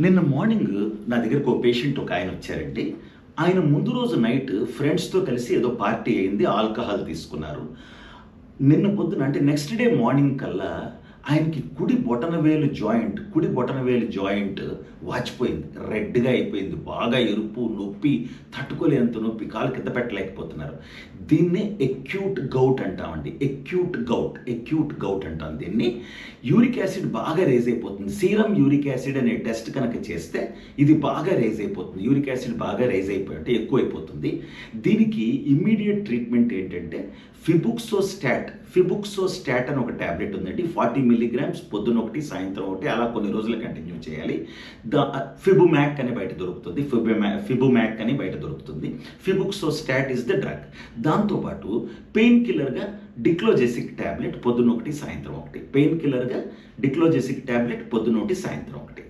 నిన్న మార్నింగ్ నా దగ్గరకు ఒక పేషెంట్ ఒక ఆయన వచ్చారండి. ఆయన ముందు రోజు నైట్ ఫ్రెండ్స్‌తో కలిసి ఏదో పార్టీ అయింది. ఆల్కహాల్ తీసుకున్నారు. నిన్న పొద్దున అంటే నెక్స్ట్ డే మార్నింగ్ కల్లా ఆయనకి కుడి బొటనవేలు జాయింట్ వాచిపోయింది. రెడ్‌గా అయిపోయింది. బాగా ఎరుపు, నొప్పి, తట్టుకోలేనంత నొప్పి. కాలు కింద పెట్టలేకపోతున్నారు. దీన్నే ఎక్యూట్ గౌట్ అంటాం దీన్ని. యూరిక్ యాసిడ్ బాగా రైజ్ అయిపోతుంది. సీరం యూరిక్ యాసిడ్ అనే టెస్ట్ కనుక చేస్తే ఇది బాగా రైజ్ అయిపోతుంది. యూరిక్ యాసిడ్ బాగా రైజ్ అయిపోయి అంటే ఎక్కువైపోతుంది. దీనికి ఇమ్మీడియేట్ ట్రీట్మెంట్ ఏంటంటే ఫిబుక్సోస్టాట్ అని ఒక టాబ్లెట్ ఉందండి. 40 మిల్లీగ్రామ్స్ పొద్దున ఒకటి, సాయంత్రం ఒకటి, అలా కొన్ని రోజులు కంటిన్యూ చేయాలి. ఫిబుమాక్ అని బయట దొరుకుతుంది. ఫిబుమాక్ అని బయట దొరుకుతుంది. ఫిబుక్సోస్టాట్ ఇస్ ద డ్రగ్. దాంతోపాటు పెయిన్ కిల్లర్గా డిక్లోజెసిక్ టాబ్లెట్ పొద్దున ఒకటి, సాయంత్రం ఒకటి. పెయిన్ కిల్లర్గా డిక్లోజెసిక్ టాబ్లెట్ పొద్దున ఒకటి, సాయంత్రం ఒకటి.